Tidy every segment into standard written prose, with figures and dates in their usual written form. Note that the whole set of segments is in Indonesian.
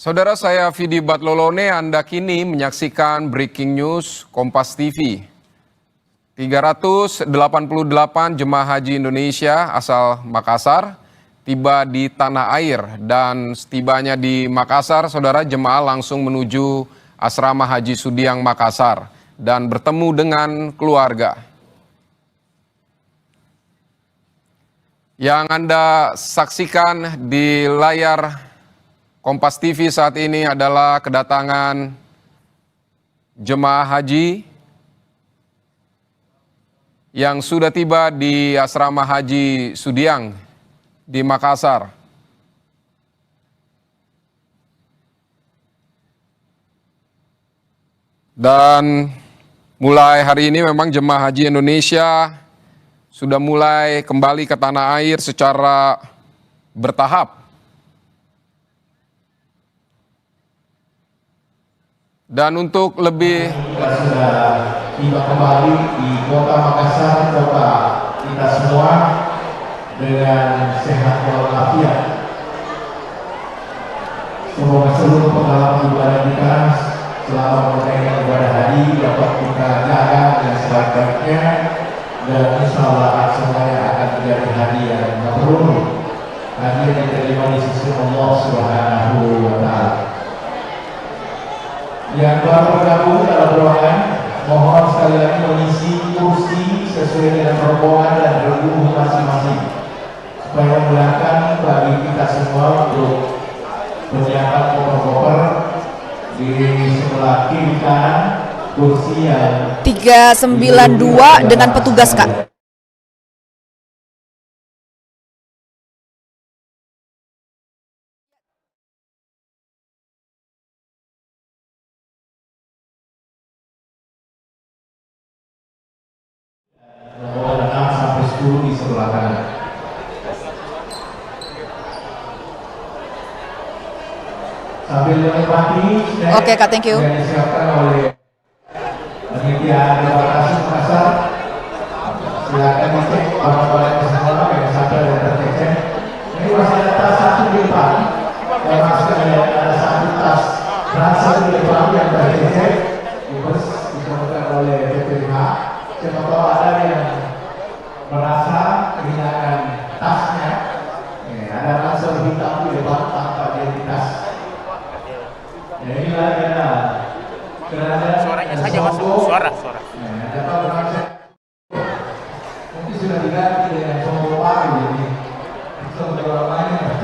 Saudara saya Vidi Batlolone, Anda kini menyaksikan Breaking News Kompas TV. 388 jemaah haji Indonesia asal Makassar tiba di tanah air dan setibanya di Makassar, saudara jemaah langsung menuju asrama Haji Sudiang Makassar dan bertemu dengan keluarga. Yang Anda saksikan di layar Kompas TV saat ini adalah kedatangan jemaah haji yang sudah tiba di asrama Haji Sudiang di Makassar. Dan mulai hari ini memang jemaah haji Indonesia sudah mulai kembali ke tanah air secara bertahap. Dan untuk lebih kita sudah tiba kembali di kota Makassar, kota kita semua dengan sehat walafiat. Semoga seluruh pengalaman ibadah kita selama menunaikan ibadah haji dapat kita jaga dengan sebaik-baiknya, dan insya Allah semuanya akan menjadi haji yang mabrur, haji yang diterima di sisi Allah Subhanahu wa Ta'ala. Yang baru bergabung dalam ruangan, mohon sekali lagi mengisi kursi sesuai dengan rombongan dan regu masing-masing, supaya memudahkan bagi kita semua untuk menyiapkan koper-koper di sebelah kiri kanan kursi yang 392 dengan petugas, Kak. nomor 6 sampai 10 di sebelah kanan. Sambil menikmati Oke, Kak, thank you. yang disiapkan oleh panitia debarkasi Makassar, silakan dicek barang-barang semua yang sampai dan tercek. Ini masih ada tas satu di depan, yang masih ada satu tas satu di depan yang tercek, dikemukakan oleh BPH. Siapa tahu ada yang merasa kehilangan tasnya, ada langsung hitam di depan tanpa identitas. Ya inilah kita Suaranya saja masuk, suara. mungkin sudah diganti dengan sombong baru, jadi sombong lainnya.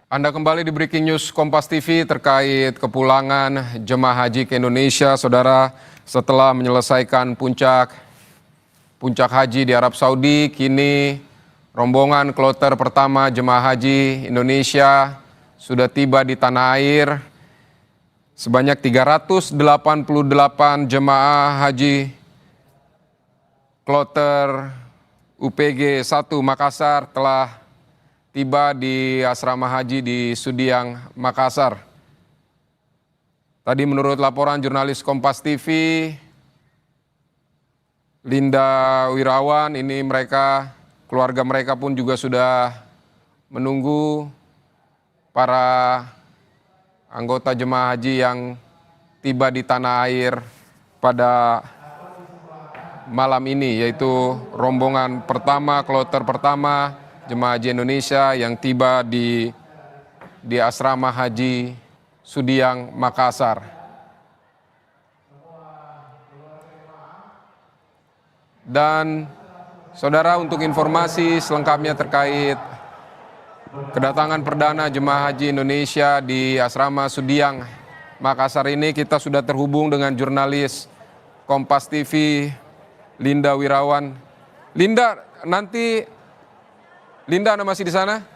Anda kembali di Breaking News Kompas TV terkait kepulangan jemaah haji ke Indonesia, saudara. Setelah menyelesaikan puncak haji di Arab Saudi, kini rombongan kloter pertama jemaah haji Indonesia sudah tiba di tanah air. Sebanyak 388 jemaah haji kloter UPG 1 Makassar telah tiba di asrama haji di Sudiang, Makassar. Tadi menurut laporan jurnalis Kompas TV, Linda Wirawan, ini keluarga mereka pun juga sudah menunggu para anggota jemaah haji yang tiba di tanah air pada malam ini, yaitu rombongan pertama, kloter pertama jemaah haji Indonesia yang tiba di asrama haji Sudiang, Makassar. Dan saudara, untuk informasi selengkapnya terkait kedatangan perdana jemaah haji Indonesia di asrama Sudiang, Makassar ini, kita sudah terhubung dengan jurnalis Kompas TV Linda Wirawan. Linda, Anda masih di sana?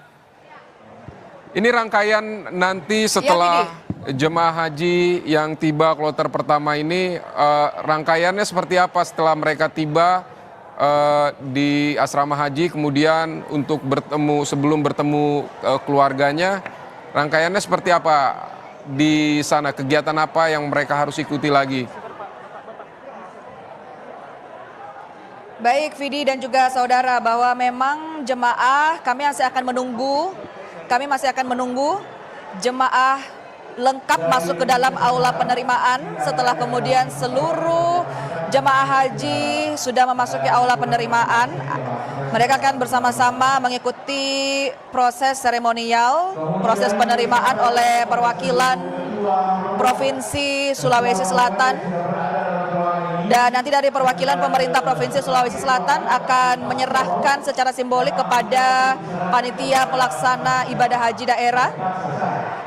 Ini rangkaian nanti setelah jemaah haji yang tiba kloter pertama ini, rangkaiannya seperti apa setelah mereka tiba di asrama haji, kemudian untuk sebelum bertemu keluarganya, rangkaiannya seperti apa di sana? Kegiatan apa yang mereka harus ikuti lagi? Baik, Vidi dan juga saudara, bahwa memang jemaah kami masih akan menunggu jemaah lengkap masuk ke dalam aula penerimaan setelah kemudian seluruh jemaah haji sudah memasuki aula penerimaan. Mereka akan bersama-sama mengikuti proses seremonial, proses penerimaan oleh perwakilan Provinsi Sulawesi Selatan. Dan nanti dari perwakilan pemerintah Provinsi Sulawesi Selatan akan menyerahkan secara simbolik kepada panitia pelaksana ibadah haji daerah.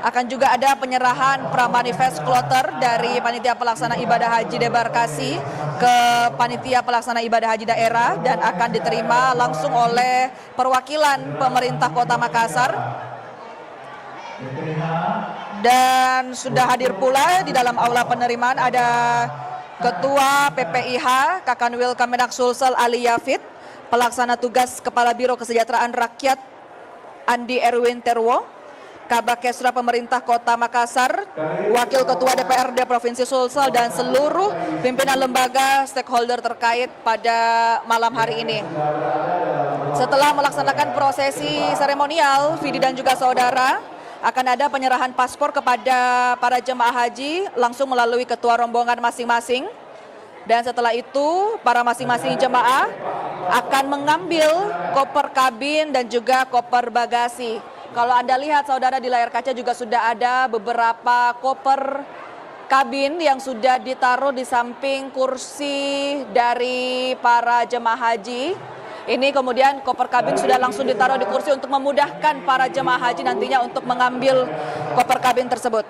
Akan juga ada penyerahan pramanifest kloter dari panitia pelaksana ibadah haji debarkasi ke panitia pelaksana ibadah haji daerah dan akan diterima langsung oleh perwakilan pemerintah Kota Makassar. Dan sudah hadir pula di dalam aula penerimaan ada Ketua PPIH Kakanwil Kemenak Sulsel Ali Yafid, Pelaksana Tugas Kepala Biro Kesejahteraan Rakyat Andi Erwin Terwo, Kabakesra Pemerintah Kota Makassar, Wakil Ketua DPRD Provinsi Sulsel, dan seluruh pimpinan lembaga stakeholder terkait pada malam hari ini. Setelah melaksanakan prosesi seremonial, Vidi dan juga saudara, akan ada penyerahan paspor kepada para jemaah haji langsung melalui ketua rombongan masing-masing. Dan setelah itu, para masing-masing jemaah akan mengambil koper kabin dan juga koper bagasi. Kalau Anda lihat saudara di layar kaca juga sudah ada beberapa koper kabin yang sudah ditaruh di samping kursi dari para jemaah haji. Ini kemudian koper kabin sudah langsung ditaruh di kursi untuk memudahkan para jemaah haji nantinya untuk mengambil koper kabin tersebut.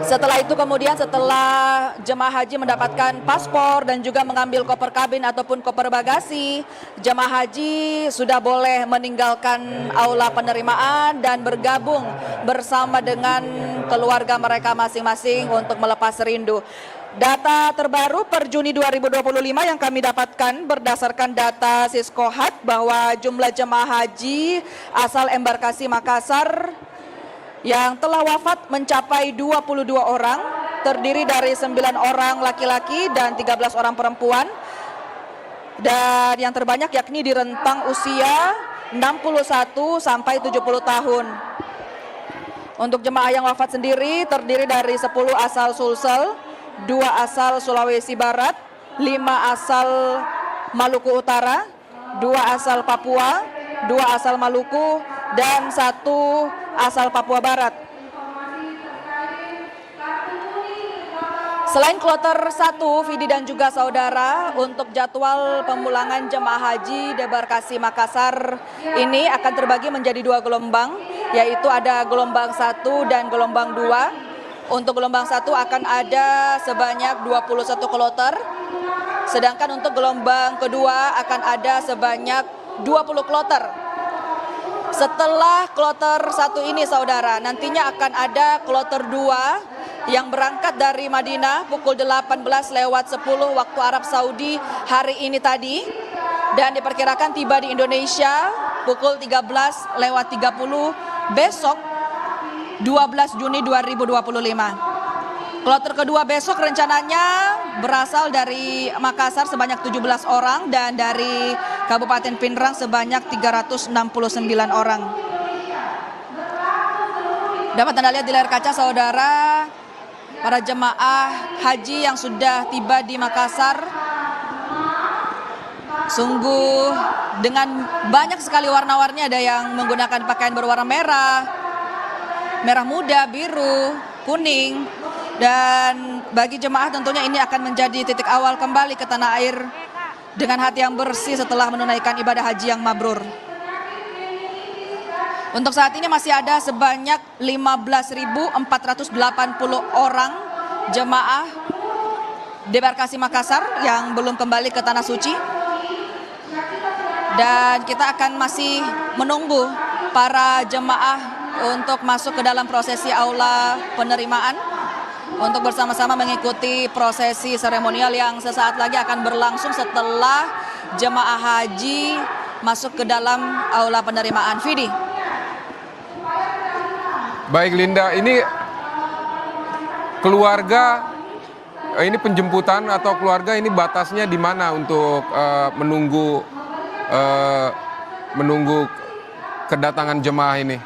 Setelah itu kemudian setelah jemaah haji mendapatkan paspor dan juga mengambil koper kabin ataupun koper bagasi, jemaah haji sudah boleh meninggalkan aula penerimaan dan bergabung bersama dengan keluarga mereka masing-masing untuk melepas rindu. Data terbaru per Juni 2025 yang kami dapatkan berdasarkan data Siskohat bahwa jumlah jemaah haji asal embarkasi Makassar yang telah wafat mencapai 22 orang, terdiri dari 9 orang laki-laki dan 13 orang perempuan. Dan yang terbanyak yakni di rentang usia 61 sampai 70 tahun. Untuk jemaah yang wafat sendiri terdiri dari 10 asal Sulsel, 2 asal Sulawesi Barat, 5 asal Maluku Utara, 2 asal Papua, 2 asal Maluku, dan 1 asal Papua Barat. Selain kloter 1, Vidi dan juga saudara, untuk jadwal pemulangan jemaah haji debarkasi Makassar ini akan terbagi menjadi 2 gelombang, yaitu ada gelombang 1 dan gelombang 2. Untuk gelombang 1 akan ada sebanyak 21 kloter, sedangkan untuk gelombang kedua akan ada sebanyak 20 kloter. Setelah kloter 1 ini saudara, nantinya akan ada kloter 2 yang berangkat dari Madinah pukul 18:10 waktu Arab Saudi hari ini tadi, dan diperkirakan tiba di Indonesia pukul 13:30 besok 12 Juni 2025. Kloter kedua besok rencananya berasal dari Makassar sebanyak 17 orang dan dari Kabupaten Pindrang sebanyak 369 orang. Dapat Anda lihat di layar kaca saudara, para jemaah haji yang sudah tiba di Makassar sungguh dengan banyak sekali warna-warni. Ada yang menggunakan pakaian berwarna merah, merah muda, biru, kuning. Dan bagi jemaah tentunya ini akan menjadi titik awal kembali ke tanah air dengan hati yang bersih setelah menunaikan ibadah haji yang mabrur. Untuk saat ini masih ada sebanyak 15.480 orang jemaah debarkasi Makassar yang belum kembali ke tanah suci. Dan kita akan masih menunggu para jemaah untuk masuk ke dalam prosesi aula penerimaan untuk bersama-sama mengikuti prosesi seremonial yang sesaat lagi akan berlangsung setelah jemaah haji masuk ke dalam aula penerimaan. Vidi. Baik Linda, ini keluarga, ini penjemputan atau keluarga ini batasnya di mana untuk menunggu kedatangan jemaah ini?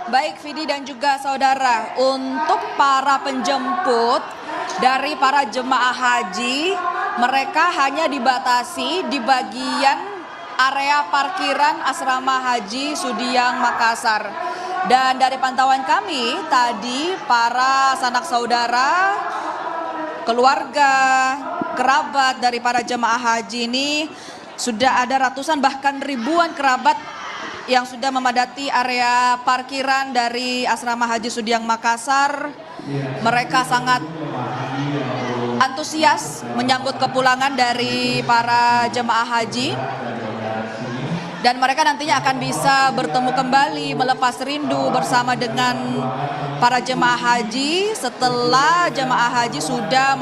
Baik Vidi dan juga saudara, untuk para penjemput dari para jemaah haji, mereka hanya dibatasi di bagian area parkiran Asrama Haji Sudiang Makassar. Dan dari pantauan kami tadi, para sanak saudara, keluarga, kerabat dari para jemaah haji ini sudah ada ratusan bahkan ribuan kerabat yang sudah memadati area parkiran dari Asrama Haji Sudiang Makassar. Mereka sangat antusias menyambut kepulangan dari para jemaah haji. Dan mereka nantinya akan bisa bertemu kembali, melepas rindu bersama dengan para jemaah haji setelah jemaah haji sudah